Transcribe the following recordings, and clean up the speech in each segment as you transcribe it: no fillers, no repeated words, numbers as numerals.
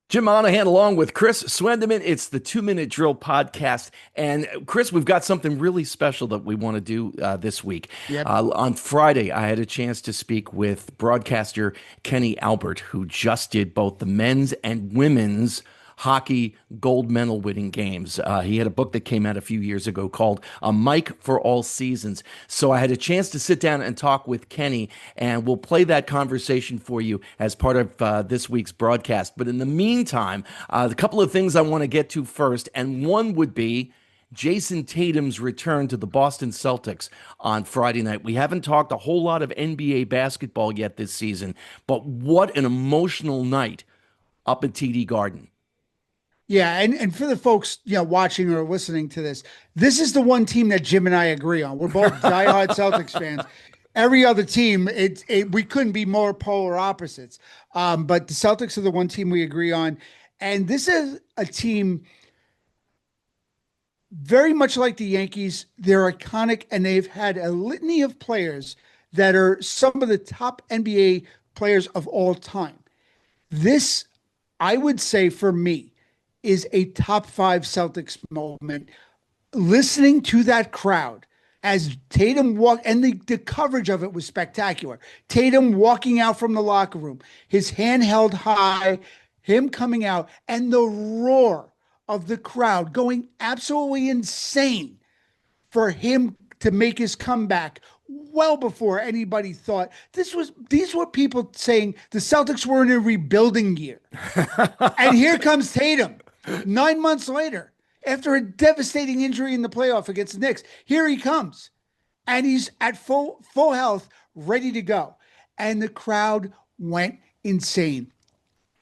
Jim Monahan along with Chris Swendeman. It's the 2 Minute Drill podcast. And Chris, we've got something really special that we want to do this week. Yep. On Friday, I had a chance to speak with broadcaster Kenny Albert, who just did both the men's and women's hockey gold medal winning games. He had a book that came out a few years ago called A Mic for All Seasons. So I had a chance to sit down and talk with Kenny, and we'll play that conversation for you as part of this week's broadcast. But in the meantime, a couple of things I want to get to first, and one would be Jason Tatum's return to the Boston Celtics on Friday night. We haven't talked a whole lot of NBA basketball yet this season, but what an emotional night up at TD Garden. Yeah, and for the folks, watching or listening to this, this is the one team that Jim and I agree on. We're both diehard Celtics fans. Every other team, we couldn't be more polar opposites. But the Celtics are the one team we agree on. And this is a team very much like the Yankees. They're iconic, and they've had a litany of players that are some of the top NBA players of all time. This, I would say for me, is a top five Celtics moment. Listening to that crowd as Tatum walked, and the coverage of it was spectacular. Tatum walking out from the locker room, his hand held high, him coming out, and the roar of the crowd going absolutely insane for him to make his comeback well before anybody thought these were people saying the Celtics were in a rebuilding year. And here comes Tatum 9 months later, after a devastating injury in the playoff against the Knicks. Here he comes, and he's at full health, ready to go. And the crowd went insane.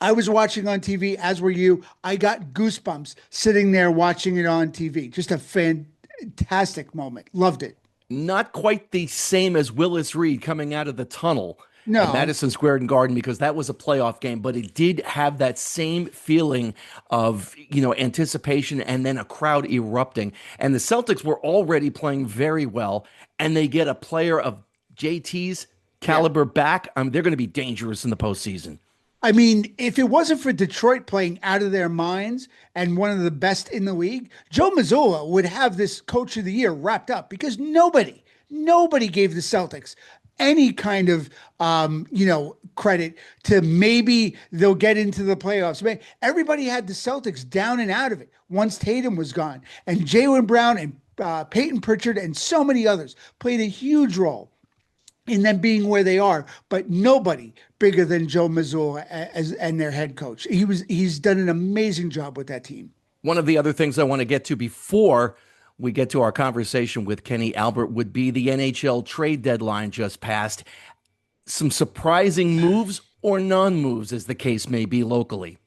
I was watching on TV, as were you. I got goosebumps sitting there watching it on TV. Just a fantastic moment. Loved it. Not quite the same as Willis Reed coming out of the tunnel at No, Madison Square Garden, because that was a playoff game, but it did have that same feeling of, anticipation and then a crowd erupting. And the Celtics were already playing very well, and they get a player of JT's yeah. caliber back. They're going to be dangerous in the postseason. I mean, if it wasn't for Detroit playing out of their minds and one of the best in the league, Joe Mazzulla would have this Coach of the Year wrapped up, because nobody gave the Celtics any kind of credit to maybe they'll get into the playoffs. Man, everybody had the Celtics down and out of it once Tatum was gone, and Jaylen Brown and Peyton Pritchard and so many others played a huge role in them being where they are, but nobody bigger than Joe Mazzulla and their head coach. He's done an amazing job with that team. One of the other things I want to get to before we get to our conversation with Kenny Albert would be the NHL trade deadline just passed. Some surprising moves or non-moves, as the case may be locally.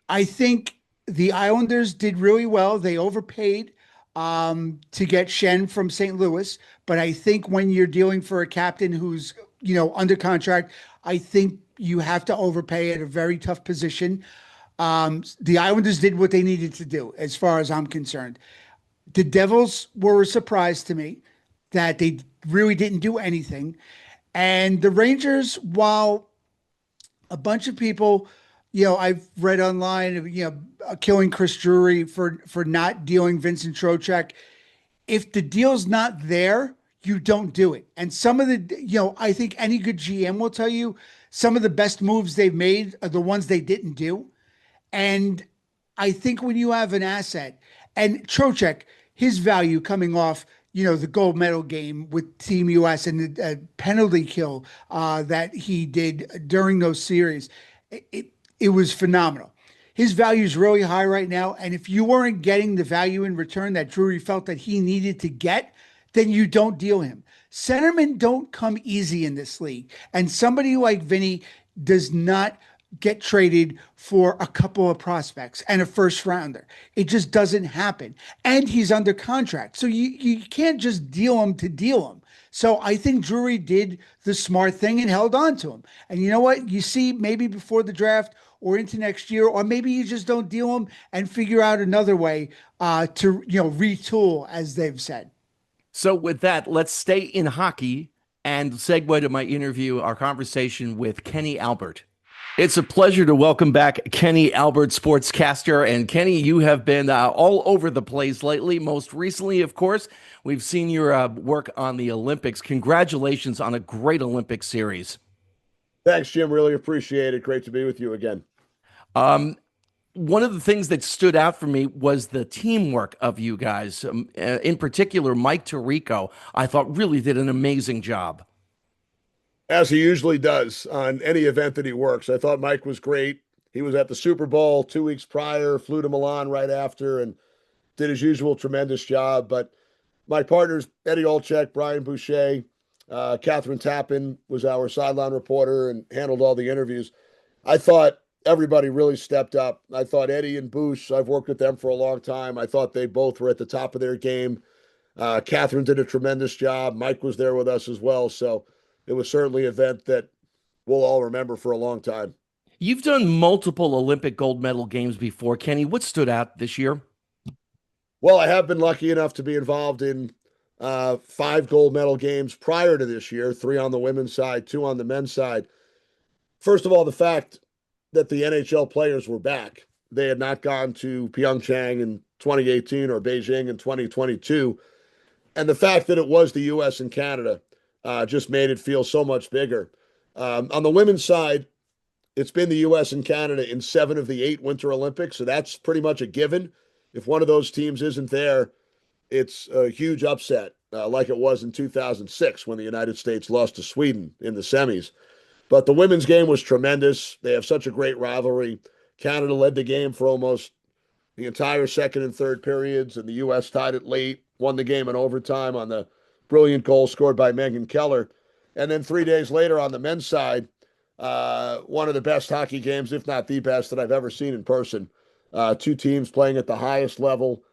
I think the Islanders did really well. They overpaid to get Shen from St. Louis, but I think when you're dealing for a captain who's under contract, I think you have to overpay at a very tough position. The Islanders did what they needed to do, as far as I'm concerned. The Devils were a surprise to me that they really didn't do anything. And the Rangers, while a bunch of people, I've read online, killing Chris Drury for not dealing Vincent Trocheck. If the deal's not there, you don't do it. And some of the, I think any good GM will tell you some of the best moves they've made are the ones they didn't do. And I think when you have an asset, and Trocheck, his value coming off, the gold medal game with Team US and the penalty kill that he did during those series, it was phenomenal. His value is really high right now. And if you weren't getting the value in return that Drury felt that he needed to get, then you don't deal him. Centermen don't come easy in this league. And somebody like Vinny does not get traded for a couple of prospects and a first rounder. It just doesn't happen. And he's under contract. So you can't just deal him to deal him. So I think Drury did the smart thing and held on to him. And you know what? You see, maybe before the draft or into next year, or maybe you just don't deal him and figure out another way to retool, as they've said. So with that, let's stay in hockey and segue to my interview, our conversation with Kenny Albert. It's a pleasure to welcome back Kenny Albert, sportscaster. And Kenny, you have been all over the place lately. Most recently, of course, we've seen your work on the Olympics. Congratulations on a great Olympic series. Thanks, Jim. Really appreciate it. Great to be with you again. Um, One of the things that stood out for me was the teamwork of you guys. In particular, Mike Tirico, I thought really did an amazing job. As he usually does on any event that he works. I thought Mike was great. He was at the Super Bowl 2 weeks prior, flew to Milan right after, and did his usual tremendous job. But my partners, Eddie Olczyk, Brian Boucher, Catherine Tappan was our sideline reporter and handled all the interviews. I thought everybody really stepped up. I thought Eddie and Bouch, I've worked with them for a long time. I thought they both were at the top of their game. Catherine did a tremendous job. Mike was there with us as well. So it was certainly an event that we'll all remember for a long time. You've done multiple Olympic gold medal games before, Kenny. What stood out this year? Well, I have been lucky enough to be involved in five gold medal games prior to this year, three on the women's side, two on the men's side. First of all, the fact that the NHL players were back. They had not gone to Pyeongchang in 2018 or Beijing in 2022. And the fact that it was the U.S. and Canada just made it feel so much bigger. On the women's side, it's been the U.S. and Canada in 7 of the 8 Winter Olympics. So that's pretty much a given. If one of those teams isn't there, it's a huge upset, like it was in 2006 when the United States lost to Sweden in the semis. But the women's game was tremendous. They have such a great rivalry. Canada led the game for almost the entire second and third periods, and the U.S. tied it late, won the game in overtime on the brilliant goal scored by Megan Keller. And then 3 days later on the men's side, one of the best hockey games, if not the best, that I've ever seen in person. Two teams playing at the highest level.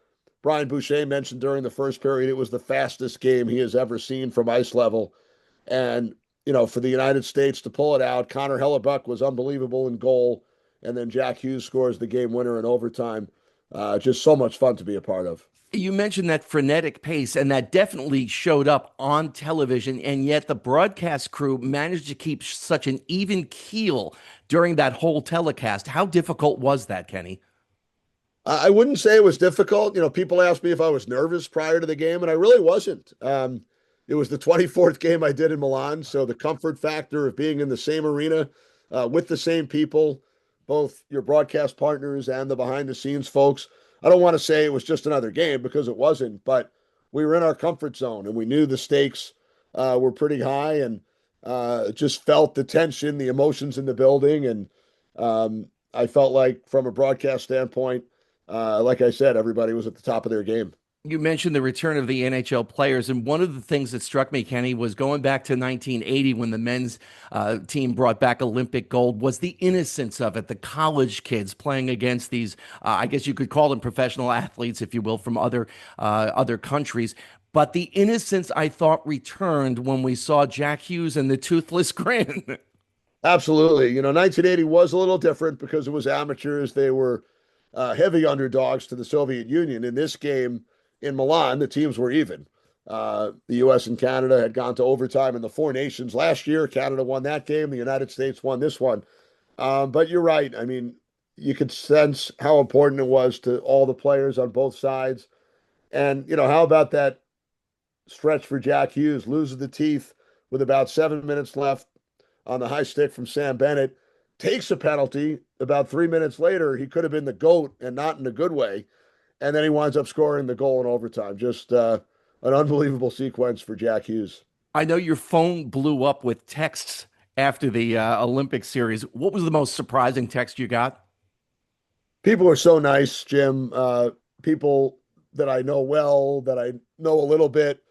Brian Boucher mentioned during the first period it was the fastest game he has ever seen from ice level. And, for the United States to pull it out, Connor Hellebuck was unbelievable in goal. And then Jack Hughes scores the game winner in overtime. Just so much fun to be a part of. You mentioned that frenetic pace, and that definitely showed up on television, and yet the broadcast crew managed to keep such an even keel during that whole telecast. How difficult was that, Kenny? I wouldn't say it was difficult. People asked me if I was nervous prior to the game, and I really wasn't. It was the 24th game I did in Milan, so the comfort factor of being in the same arena with the same people, both your broadcast partners and the behind the scenes folks. I don't want to say it was just another game because it wasn't, but we were in our comfort zone and we knew the stakes were pretty high and just felt the tension, the emotions in the building. And I felt like from a broadcast standpoint, like I said, everybody was at the top of their game. You mentioned the return of the NHL players, and one of the things that struck me, Kenny, was going back to 1980 when the men's team brought back Olympic gold, was the innocence of it, the college kids playing against these, I guess you could call them professional athletes, if you will, from other countries. But the innocence, I thought, returned when we saw Jack Hughes and the toothless grin. Absolutely. 1980 was a little different because it was amateurs. They were heavy underdogs to the Soviet Union. In this game, in Milan, the teams were even. The U.S. and Canada had gone to overtime in the Four Nations last year. Canada won that game. The United States won this one. But you're right. I mean, you could sense how important it was to all the players on both sides. And, how about that stretch for Jack Hughes? Loses the teeth with about 7 minutes left on the high stick from Sam Bennett. Takes a penalty. About 3 minutes later, he could have been the GOAT and not in a good way. And then he winds up scoring the goal in overtime. Just an unbelievable sequence for Jack Hughes. I know your phone blew up with texts after the Olympic series. What was the most surprising text you got? People are so nice, Jim. People that I know well, that I know a little bit.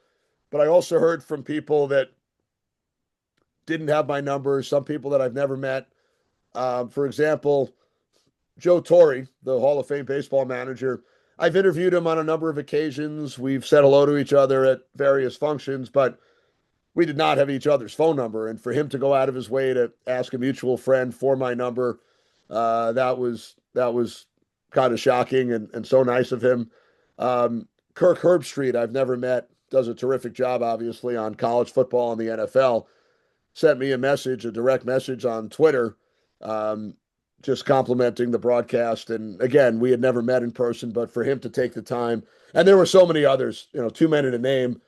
But I also heard from people that didn't have my number, some people that I've never met. For example, Joe Torre, the Hall of Fame baseball manager, I've interviewed him on a number of occasions. We've said hello to each other at various functions, but we did not have each other's phone number. And for him to go out of his way to ask a mutual friend for my number, that was kind of shocking and so nice of him. Kirk Herbstreit, I've never met, does a terrific job, obviously, on college football and the NFL. Sent me a message, a direct message on Twitter, um, just complimenting the broadcast. And again, we had never met in person, but for him to take the time, and there were so many others, too many to name,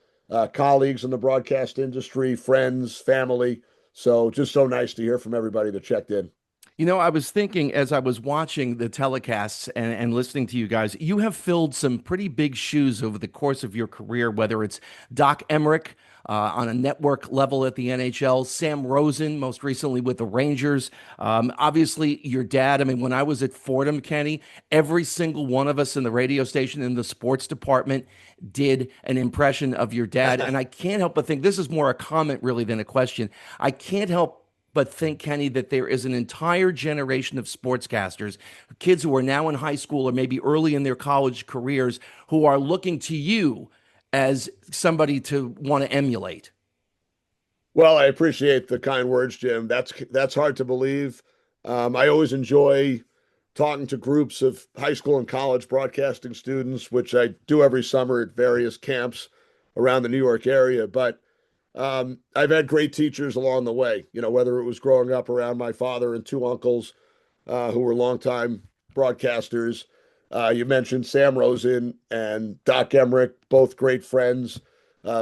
colleagues in the broadcast industry, friends, family. So just so nice to hear from everybody that checked in. I was thinking as I was watching the telecasts and listening to you guys, you have filled some pretty big shoes over the course of your career, whether it's Doc Emmerich on a network level at the NHL, Sam Rosen, most recently with the Rangers. Obviously, your dad. I mean, when I was at Fordham, Kenny, every single one of us in the radio station in the sports department did an impression of your dad. And I can't help but think this is more a comment, really, than a question. I can't help but think, Kenny, that there is an entire generation of sportscasters, kids who are now in high school or maybe early in their college careers, who are looking to you as somebody to want to emulate. Well, I appreciate the kind words, Jim. That's hard to believe. I always enjoy talking to groups of high school and college broadcasting students, which I do every summer at various camps around the New York area. But I've had great teachers along the way, whether it was growing up around my father and two uncles who were longtime broadcasters. You mentioned Sam Rosen and Doc Emmerich, both great friends.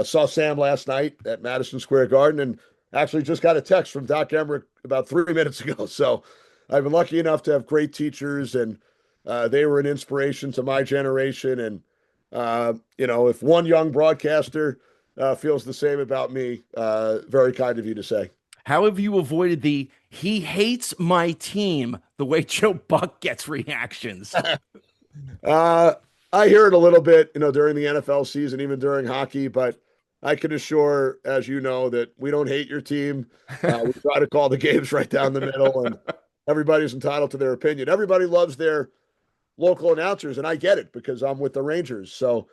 Saw Sam last night at Madison Square Garden and actually just got a text from Doc Emmerich about 3 minutes ago. So I've been lucky enough to have great teachers, and they were an inspiration to my generation. And, if one young broadcaster feels the same about me, very kind of you to say. How have you avoided the "he hates my team" the way Joe Buck gets reactions? I hear it a little bit, during the NFL season, even during hockey, but I can assure, as you know, that we don't hate your team. We try to call the games right down the middle, and everybody's entitled to their opinion. Everybody loves their local announcers, and I get it because I'm with the Rangers. So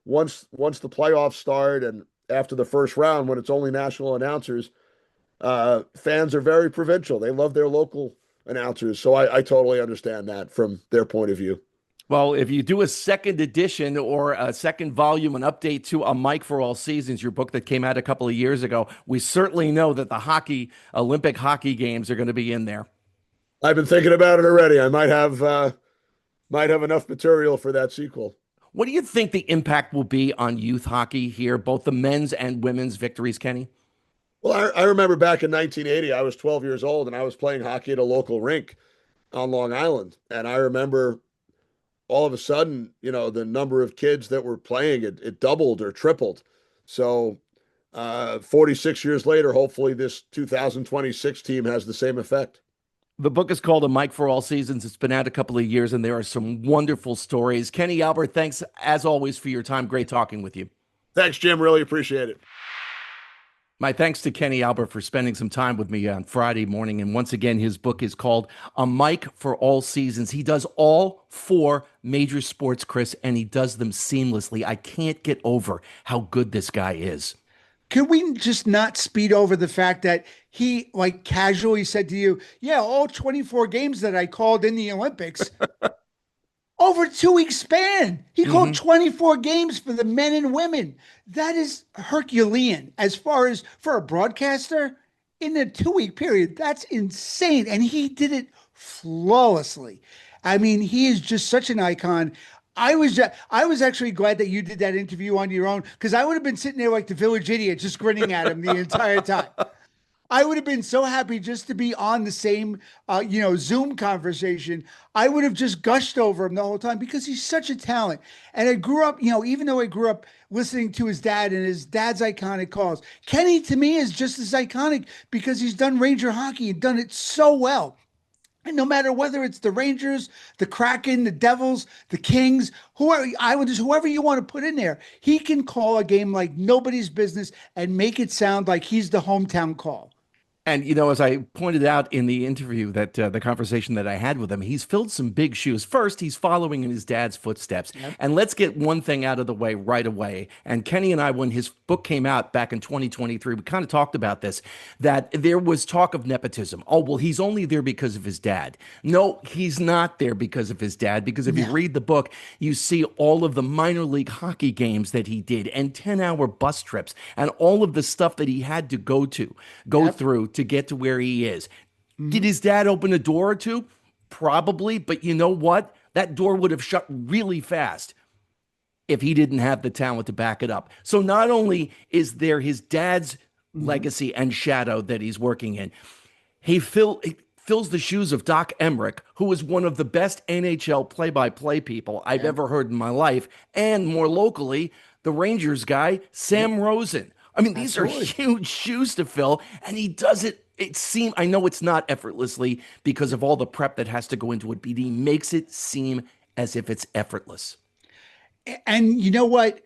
once the playoffs start and after the first round, when it's only national announcers, fans are very provincial. They love their local announcers. So I totally understand that from their point of view. Well, if you do a second edition or a second volume, an update to A Mike for All Seasons, your book that came out a couple of years ago, we certainly know that the Olympic hockey games are going to be in there. I've been thinking about it already. I might have enough material for that sequel. What do you think the impact will be on youth hockey here, both the men's and women's victories, Kenny? Well, I remember back in 1980, I was 12 years old and I was playing hockey at a local rink on Long Island. And I remember all of a sudden, the number of kids that were playing, it doubled or tripled. So 46 years later, hopefully this 2026 team has the same effect. The book is called A Mike for All Seasons. It's been out a couple of years, and there are some wonderful stories. Kenny Albert, thanks as always for your time. Great talking with you. Thanks, Jim. Really appreciate it. My thanks to Kenny Albert for spending some time with me on Friday morning. And once again, his book is called A Mike for All Seasons. He does all four major sports, Chris, and he does them seamlessly. I can't get over how good this guy is. Can we just not speed over the fact that he like casually said to you, yeah, all 24 games that I called in the Olympics over a 2 week span. He called 24 games for the men and women. That is Herculean as far as for a broadcaster in a 2 week period. That's insane. And he did it flawlessly. I mean, he is just such an icon. I was actually glad that you did that interview on your own because I would have been sitting there like the village idiot, just grinning at him the entire time. I would have been so happy just to be on the same, Zoom conversation. I would have just gushed over him the whole time because he's such a talent. And I grew up, even though I grew up listening to his dad and his dad's iconic calls, Kenny to me is just as iconic because he's done Ranger hockey and done it so well. And no matter whether it's the Rangers, the Kraken, the Devils, the Kings, whoever Islanders, whoever you want to put in there, he can call a game like nobody's business and make it sound like he's the hometown call. And, as I pointed out in the interview that the conversation that I had with him, he's filled some big shoes. First, he's following in his dad's footsteps. Yep. And let's get one thing out of the way right away. And Kenny and I, when his book came out back in 2023, we kind of talked about this, that there was talk of nepotism. Oh, well, he's only there because of his dad. No, he's not there because of his dad, because if you read the book, you see all of the minor league hockey games that he did and 10-hour bus trips and all of the stuff that he had to go through to get to where he is. Did his dad open a door or two? Probably, but you know what? That door would have shut really fast if he didn't have the talent to back it up. So not only is there his dad's Hmm. legacy and shadow that he's working in, he fills the shoes of Doc Emmerich, who is one of the best NHL play-by-play people I've Yep. ever heard in my life, and more locally, the Rangers guy, Yep. Sam Rosen. I mean, these are Absolutely. huge shoes to fill, and he does it. I know it's not effortlessly because of all the prep that has to go into it, but he makes it seem as if it's effortless. And you know what?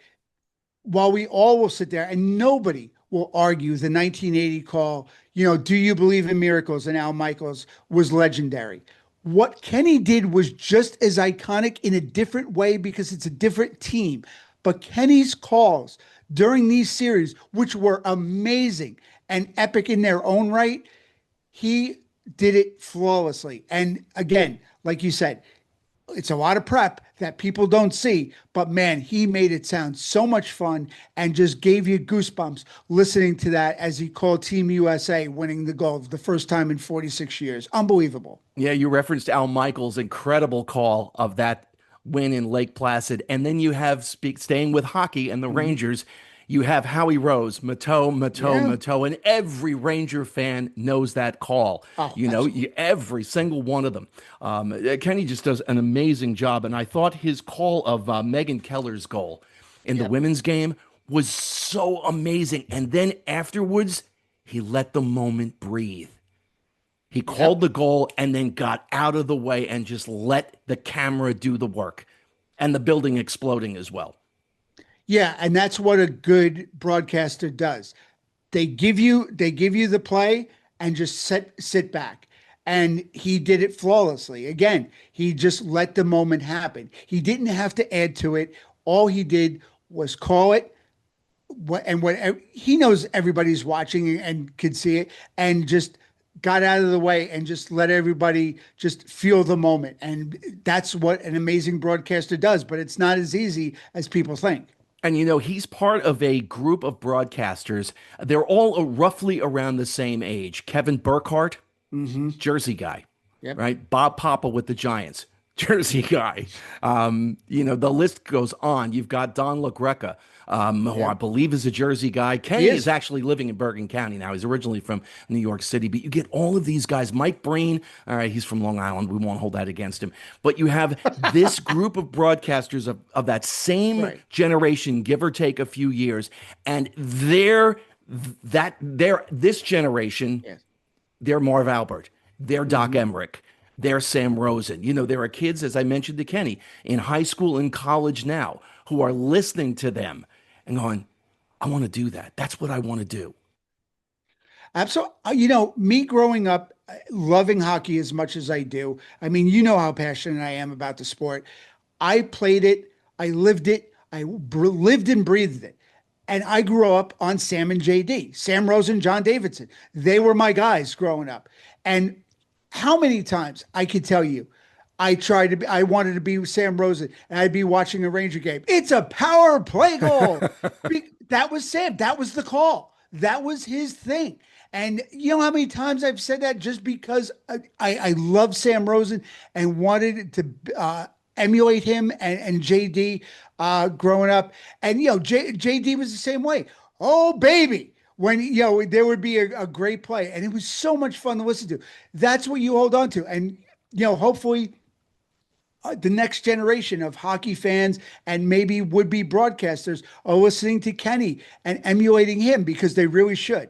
While we all will sit there and nobody will argue the 1980 call, do you believe in miracles? And Al Michaels was legendary. What Kenny did was just as iconic in a different way because it's a different team. But Kenny's calls during these series, which were amazing and epic in their own right, he did it flawlessly. And again, like you said, it's a lot of prep that people don't see, but man, he made it sound so much fun and just gave you goosebumps listening to that as he called Team USA winning the gold the first time in 46 years. Unbelievable. Yeah, you referenced Al Michaels' incredible call of that win in Lake Placid. And then you have staying with hockey and the Mhm. Rangers, you have Howie Rose, Mateau, Mateau, Yeah. Mateau, and every Ranger fan knows that call. Oh, absolutely. Every single one of them. Kenny just does an amazing job. And I thought his call of Megan Keller's goal in the Yep. women's game was so amazing. And then afterwards, he let the moment breathe. He called Yep. the goal and then got out of the way and just let the camera do the work and the building exploding as well. Yeah, and that's what a good broadcaster does. They give you the play and just sit back. And he did it flawlessly. Again, he just let the moment happen. He didn't have to add to it. All he did was call it what he knows everybody's watching and could see it and just got out of the way and just let everybody just feel the moment. And that's what an amazing broadcaster does, but it's not as easy as people think. And he's part of a group of broadcasters. They're all roughly around the same age. Kevin Burkhardt, Hmm. Jersey guy, Yep. right? Bob Papa with the Giants, Jersey guy. The list goes on. You've got Don LaGreca, who I Yep. believe is a Jersey guy. He Kenny is is. actually living in Bergen County now. He's originally from New York City, but you get all of these guys. Mike Breen, all right, he's from Long Island. We won't hold that against him. But you have this group of broadcasters of that same Right. generation, give or take a few years, and this generation, Yes. they're Marv Albert, they're Doc Hmm. Emmerich, they're Sam Rosen. There are kids, as I mentioned to Kenny, in high school and college now who are listening to them and going, I want to do that. That's what I want to do. Absolutely. Me growing up, loving hockey as much as I do. I mean, you know how passionate I am about the sport. I played it, I lived it, lived and breathed it. And I grew up on Sam and JD, Sam Rose and John Davidson. They were my guys growing up. And how many times I could tell you, I wanted to be Sam Rosen and I'd be watching a Ranger game. It's a power play goal. That was Sam. That was the call. That was his thing. And you know how many times I've said that just because I love Sam Rosen and wanted to emulate him and JD growing up. And, JD was the same way. Oh, baby. When, there would be a great play and it was so much fun to listen to. That's what you hold on to. And, hopefully the next generation of hockey fans and maybe would be broadcasters are listening to Kenny and emulating him because they really should.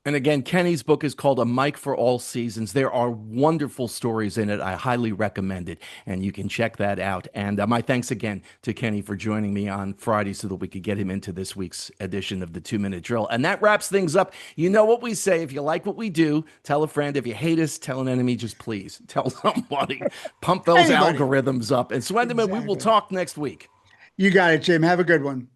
And again, Kenny's book is called A Mic for All Seasons. There are wonderful stories in it. I highly recommend it, and you can check that out. And my thanks again to Kenny for joining me on Friday so that we could get him into this week's edition of the 2 Minute Drill. And that wraps things up. You know what we say. If you like what we do, tell a friend. If you hate us, tell an enemy. Just please tell somebody. Pump those Anybody. algorithms up. And Swendeman, we will Exactly. talk next week. You got it, Jim. Have a good one.